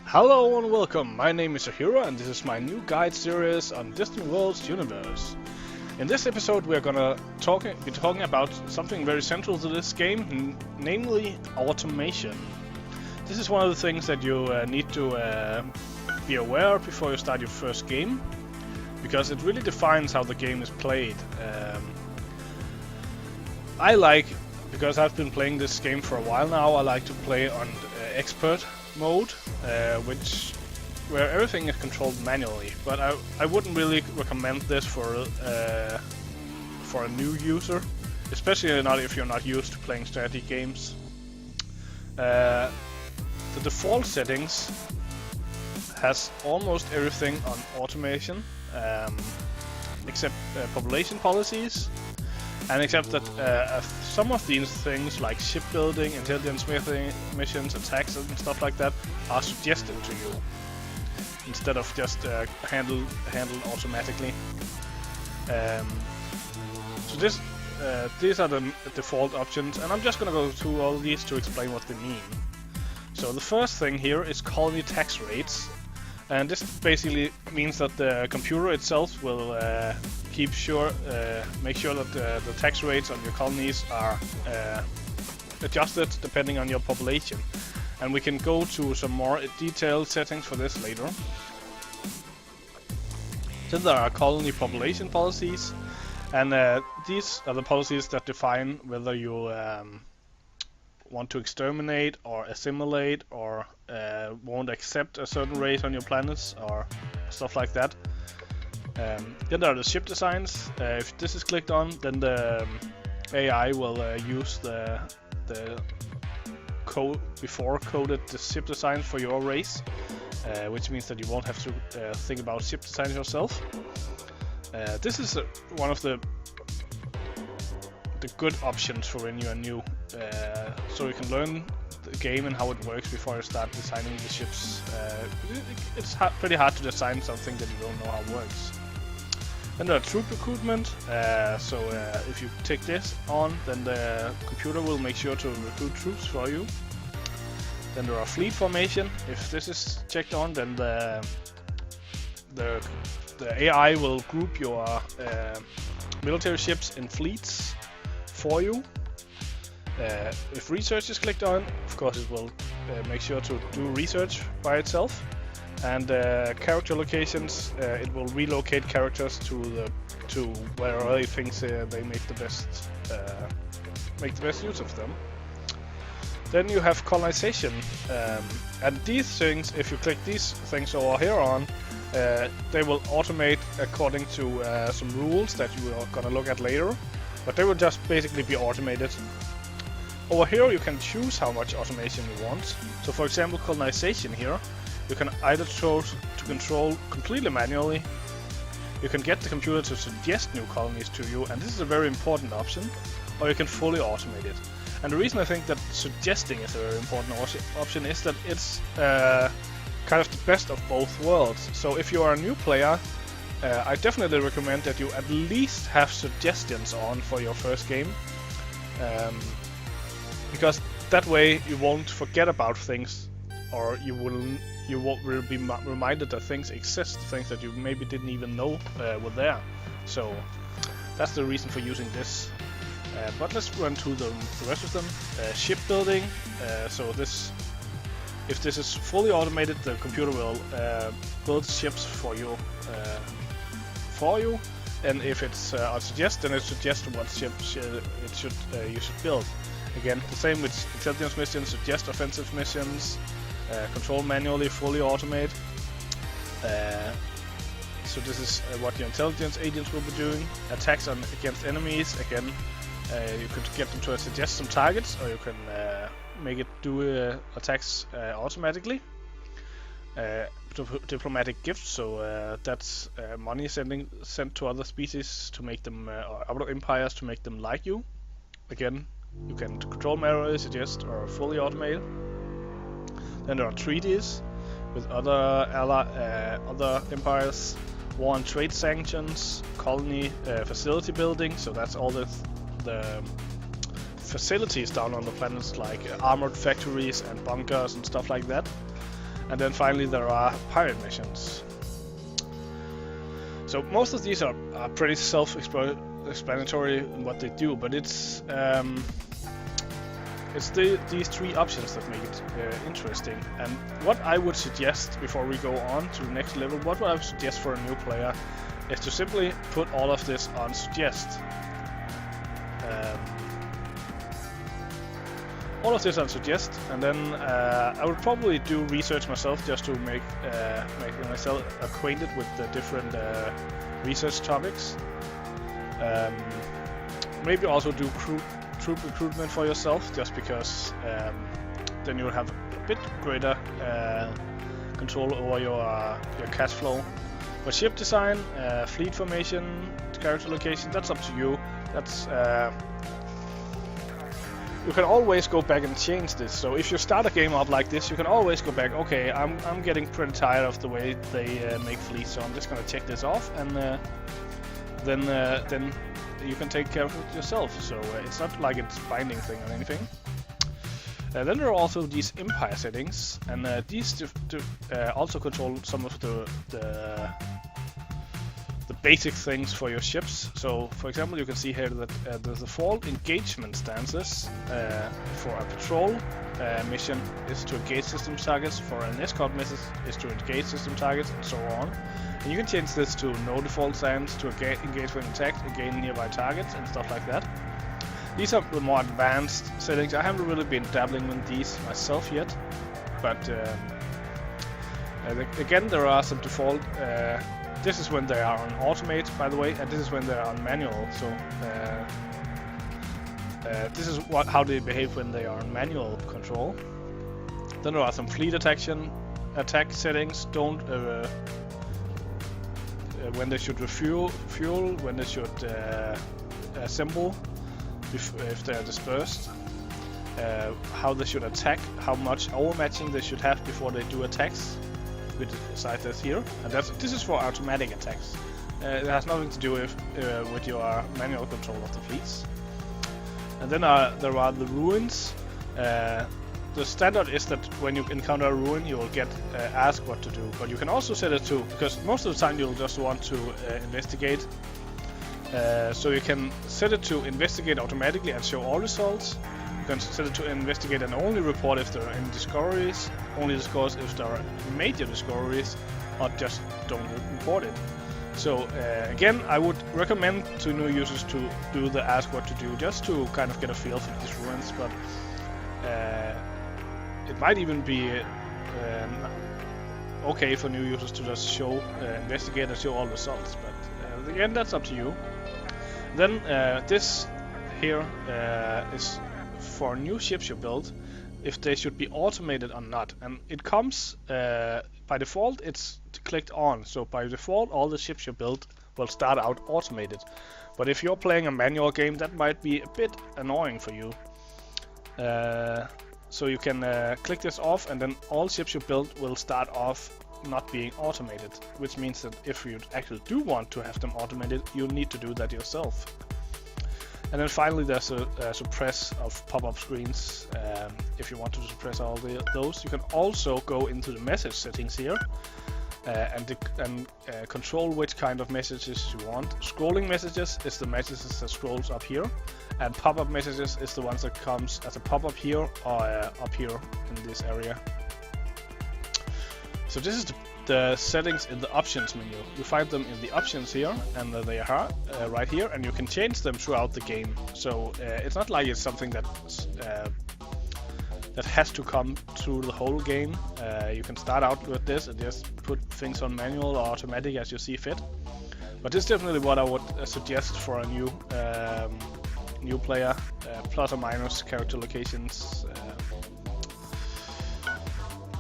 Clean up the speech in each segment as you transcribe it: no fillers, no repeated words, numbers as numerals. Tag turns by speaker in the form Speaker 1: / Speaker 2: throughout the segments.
Speaker 1: Hello and welcome, my name is Ahura and this is my new guide series on Distant Worlds universe. In this episode we are gonna be talking about something very central to this game, namely automation. This is one of the things that you need to be aware of before you start your first game, because it really defines how the game is played. Because I've been playing this game for a while now, I like to play on expert mode, where everything is controlled manually. But I wouldn't really recommend this for a new user, especially not if you're not used to playing strategy games. The default settings has almost everything on automation, except population policies. And except that some of these things, like shipbuilding, intelligence smithing missions, attacks and stuff like that, are suggested to you instead of just handled automatically. So these are the default options, and I'm just gonna go through all these to explain what they mean. So the first thing here is colony tax rates, and this basically means that the computer itself will make sure that the tax rates on your colonies are adjusted depending on your population. And we can go to some more detailed settings for this later. Then there are colony population policies, and these are the policies that define whether you want to exterminate or assimilate or won't accept a certain race on your planets or stuff like that. Then there are the ship designs. If this is clicked on, then the AI will use the before coded the ship design for your race, which means that you won't have to think about ship design yourself. This is one of the good options for when you are new, so you can learn the game and how it works before you start designing the ships. It's pretty hard to design something that you don't know how it works. Then there are troop recruitment, so if you take this on, then the computer will make sure to recruit troops for you. Then there are fleet formation. If this is checked on, then the AI will group your military ships in fleets for you. If research is clicked on, of course it will make sure to do research by itself. And character locations, it will relocate characters to wherever it thinks they make the best use of them. Then you have colonization, and these things, if you click these things over here on, they will automate according to some rules that you are gonna look at later, but they will just basically be automated. Over here you can choose how much automation you want. So for example, colonization here, you can either choose to control completely manually, you can get the computer to suggest new colonies to you, and this is a very important option, or you can fully automate it. And the reason I think that suggesting is a very important option is that it's kind of the best of both worlds. So if you are a new player, I definitely recommend that you at least have suggestions on for your first game, because that way you won't forget about things, or you will be reminded that things exist, things that you maybe didn't even know were there. So that's the reason for using this. But let's run through the rest of them. Shipbuilding. So if this is fully automated, the computer will build ships for you. And if it's on suggest, then it suggests what ships you should build. Again, the same with intelligence missions, suggest offensive missions. Control manually, fully automate. So this is what your intelligence agents will be doing. Attacks against enemies. Again, you could get them to suggest some targets, or you can make it do attacks automatically. Diplomatic gifts, so that's money sent to other species to make them, or other empires to make them like you. Again, you can control manually, suggest, or fully automate. Then there are treaties with other empires, war and trade sanctions, colony facility building. So that's all the facilities down on the planets, like armored factories and bunkers and stuff like that. And then finally there are pirate missions. So most of these are pretty self-explanatory in what they do, but it's these three options that make it interesting. And what I would suggest before we go on to the next level, what I would suggest for a new player is to simply put all of this on suggest. All of this on suggest, and then I would probably do research myself just to make myself acquainted with the different research topics. Maybe also do troop recruitment for yourself, just because then you'll have a bit greater control over your cash flow. But ship design, fleet formation, character location, that's up to you. That's you can always go back and change this. So if you start a game up like this, you can always go back. Okay, I'm getting pretty tired of the way they make fleets, so I'm just gonna check this off, and then you can take care of it yourself. So it's not like it's binding thing or anything. Then there are also these empire settings, and these also control some of the basic things for your ships. So, for example, you can see here that the default engagement stances for a patrol mission is to engage system targets, for an escort mission is to engage system targets, and so on. And you can change this to no default stance, to engage when attacked, again nearby targets, and stuff like that. These are the more advanced settings. I haven't really been dabbling with these myself yet, but again, there are some default. This is when they are on automate, by the way, and this is when they are on manual. So this is how they behave when they are on manual control. Then there are some fleet attack settings. Don't when they should refuel, when they should assemble, if they are dispersed. How they should attack, how much overmatching they should have before they do attacks. With this here, and this is for automatic attacks. It has nothing to do with your manual control of the fleets. And then there are the ruins. The standard is that when you encounter a ruin, you will get asked what to do. But you can also set it to, because most of the time you'll just want to investigate. So you can set it to investigate automatically and show all results. You can set it to investigate and only report if there are any discoveries, only discuss if there are major discoveries, or just don't report it. So again, I would recommend to new users to do the ask what to do, just to kind of get a feel for these ruins, but it might even be okay for new users to just show, investigate and show all results, but again, that's up to you. Then this here is for new ships you build, if they should be automated or not, and it comes by default it's clicked on, so by default all the ships you build will start out automated. But if you're playing a manual game, that might be a bit annoying for you. So you can click this off, and then all ships you build will start off not being automated, which means that if you actually do want to have them automated, you need to do that yourself. And then finally there's a suppress of pop-up screens. If you want to suppress all those, you can also go into the message settings here and control which kind of messages you want. Scrolling messages is the messages that scrolls up here, and pop-up messages is the ones that comes as a pop-up here or up here in this area. So this is the settings in the options menu. You find them in the options here, and they are right here, and you can change them throughout the game. So it's not like it's something that has to come through the whole game. You can start out with this and just put things on manual or automatic as you see fit. But this is definitely what I would suggest for a new player, plus or minus character locations.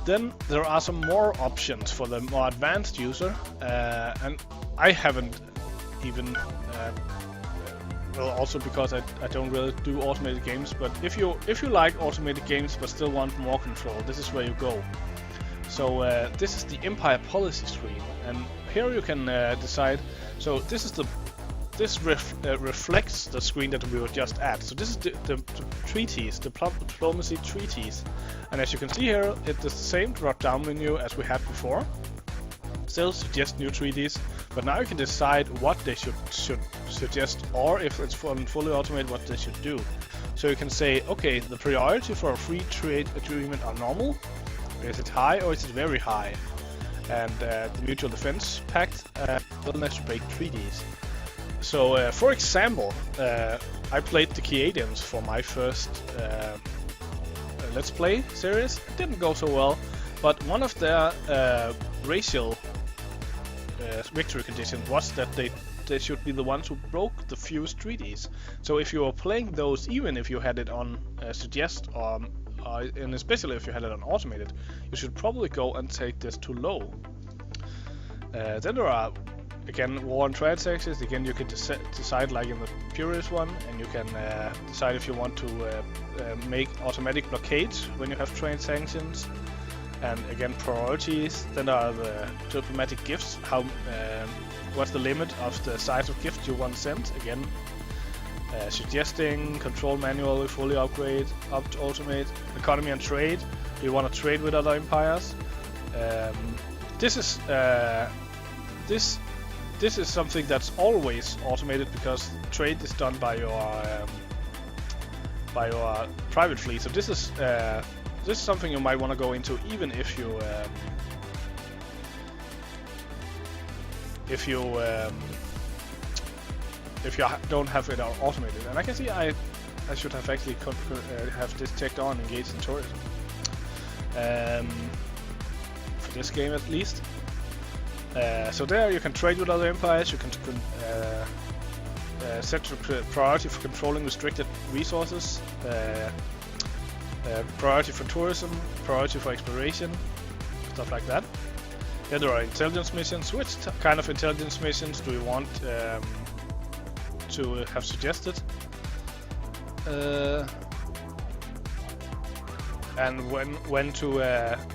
Speaker 1: Then there are some more options for the more advanced user, and I haven't even, well, also because I don't really do automated games, but if you like automated games but still want more control, this is where you go. So this is the Empire policy screen, and here you can decide. So this is the this reflects the screen that we were just at. So this is the treaties, the diplomacy treaties. And as you can see here, it's the same drop-down menu as we had before. Still suggest new treaties, but now you can decide what they should suggest, or if it's fully automated, what they should do. So you can say, okay, the priority for a free trade agreement are normal. Is it high or is it very high? And the Mutual Defense Pact willingness to break treaties. So, for example, I played the Canadians for my first Let's Play series. It didn't go so well, but one of their racial victory conditions was that they should be the ones who broke the fewest treaties. So if you are playing those, even if you had it on suggest, and especially if you had it on automated, you should probably go and take this to low. Then there are, again, war and trade taxes. Again, you can decide like in the previous one, and you can decide if you want to make automatic blockades when you have trade sanctions. And again, priorities. Then there are the diplomatic gifts. What's the limit of the size of gift you want sent? Again, suggesting, control manually, fully upgrade, automate, economy and trade. Do you want to trade with other empires? This is something that's always automated because trade is done by your private fleet. So this is something you might want to go into, even if you don't have it automated. And I can see I should have actually have this checked on, engaged in tourism. For this game at least. So there you can trade with other empires, you can set your priority for controlling restricted resources, priority for tourism, priority for exploration, stuff like that. Then there are intelligence missions. Which kind of intelligence missions do you want to have suggested? And when to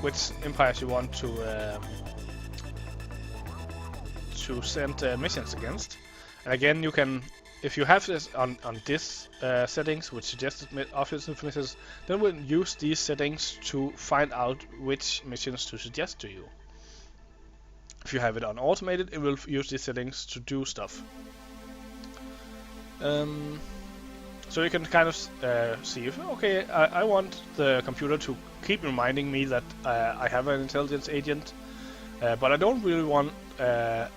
Speaker 1: which empires you want to send missions against. And again, you can, if you have this on this settings with suggested offensive missions, then we'll use these settings to find out which missions to suggest to you. If you have it on automated, it will use these settings to do stuff. So you can kind of see if, okay, I want the computer to keep reminding me that I have an intelligence agent, but I don't really want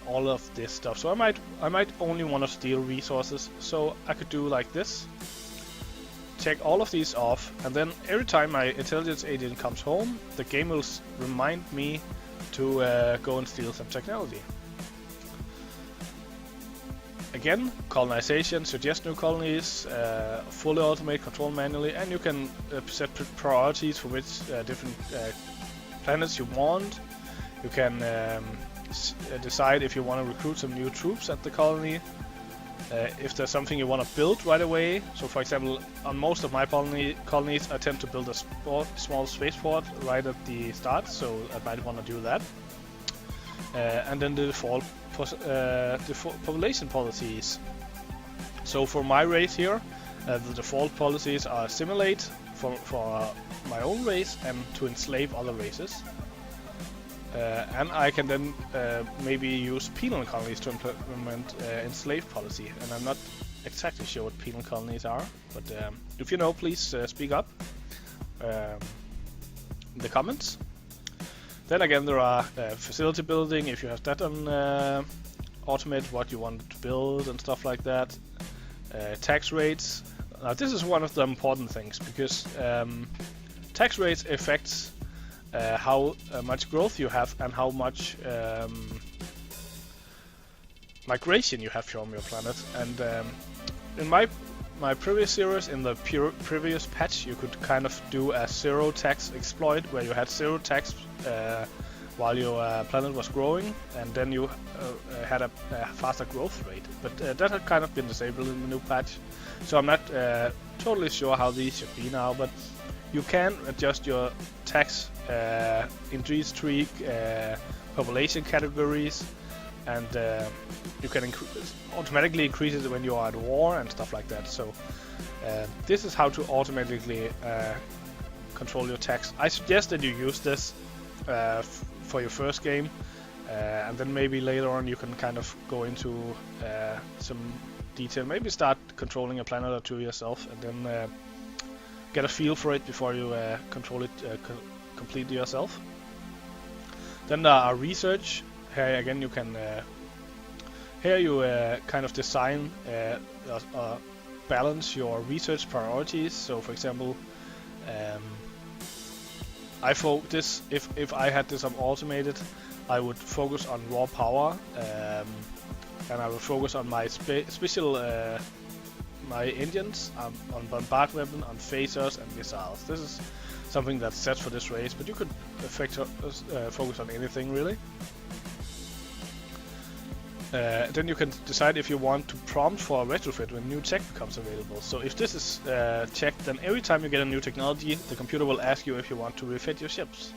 Speaker 1: all of this stuff. So I might only want to steal resources. So I could do like this, check all of these off, and then every time my intelligence agent comes home, the game will remind me to go and steal some technology. Again, colonization, suggest new colonies, fully automate, control manually, and you can set priorities for which different planets you want. You can decide if you want to recruit some new troops at the colony, if there's something you want to build right away. So for example, on most of my colonies I tend to build a small spaceport right at the start, so I might want to do that. And then the default population policies. So for my race here, the default policies are assimilate for my own race and to enslave other races. And I can then maybe use penal colonies to implement enslave policy. And I'm not exactly sure what penal colonies are, but if you know, please speak up in the comments. Then again, there are facility building, if you have that on automate, what you want to build and stuff like that. Tax rates. Now this is one of the important things, because tax rates affects how much growth you have and how much migration you have from your planet. And in my previous series, in the previous patch, you could kind of do a zero tax exploit, where you had zero tax while your planet was growing, and then you had a faster growth rate. But that had kind of been disabled in the new patch, so I'm not totally sure how these should be now, but you can adjust your tax in these three population categories, and you can automatically increase it when you are at war and stuff like that. So this is how to automatically control your tax. I suggest that you use this for your first game, and then maybe later on you can kind of go into some detail, maybe start controlling a planet or two yourself, and then get a feel for it before you control it completely yourself. Then there are research. Here again you can here you kind of design balance your research priorities. So for example, if I had this automated, I would focus on raw power, and I would focus on my special my engines, on bombard weapon, on phasers and missiles. This is something that's set for this race, but you could focus on anything really. Then you can decide if you want to prompt for a retrofit when new tech becomes available. So if this is checked, then every time you get a new technology, the computer will ask you if you want to refit your ships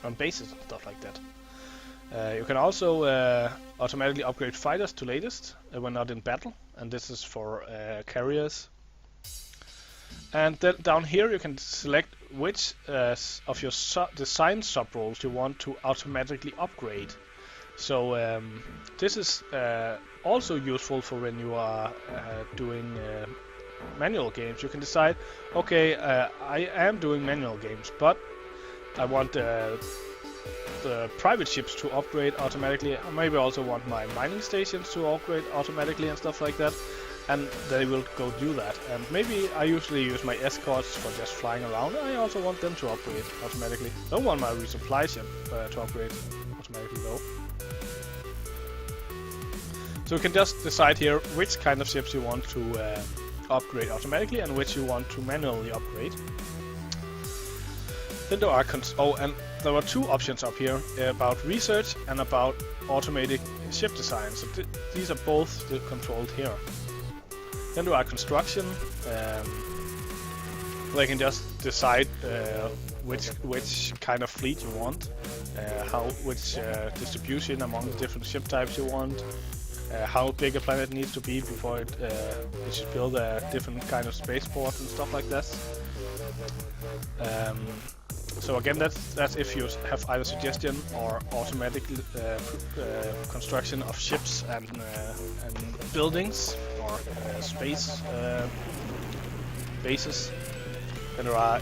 Speaker 1: on bases and stuff like that. You can also automatically upgrade fighters to latest when not in battle, and this is for carriers. And then down here you can select which of your design sub-roles you want to automatically upgrade. So this is also useful for when you are doing manual games. You can decide, okay, I am doing manual games, but I want the private ships to upgrade automatically. I maybe also want my mining stations to upgrade automatically and stuff like that. And they will go do that. And maybe I usually use my escorts for just flying around. I also want them to upgrade automatically. Don't want my resupply ship to upgrade automatically though. So you can just decide here which kind of ships you want to upgrade automatically and which you want to manually upgrade. Then there are there are two options up here about research and about automated ship design. So these are both controlled here. Then there are construction. They can just decide which kind of fleet you want, which distribution among the different ship types you want, how big a planet needs to be before it should build a different kind of spaceport and stuff like that. So again, that's if you have either suggestion or automatic construction of ships and buildings or space bases. And there are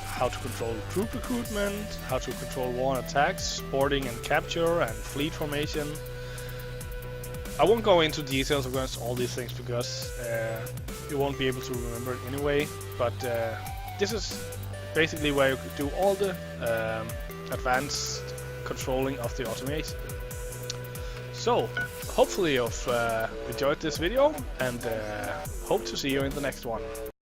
Speaker 1: how to control troop recruitment, how to control war and attacks, boarding and capture, and fleet formation. I won't go into details against all these things because you won't be able to remember it anyway, but this is basically where you could do all the advanced controlling of the automation. So, hopefully you've enjoyed this video, and hope to see you in the next one.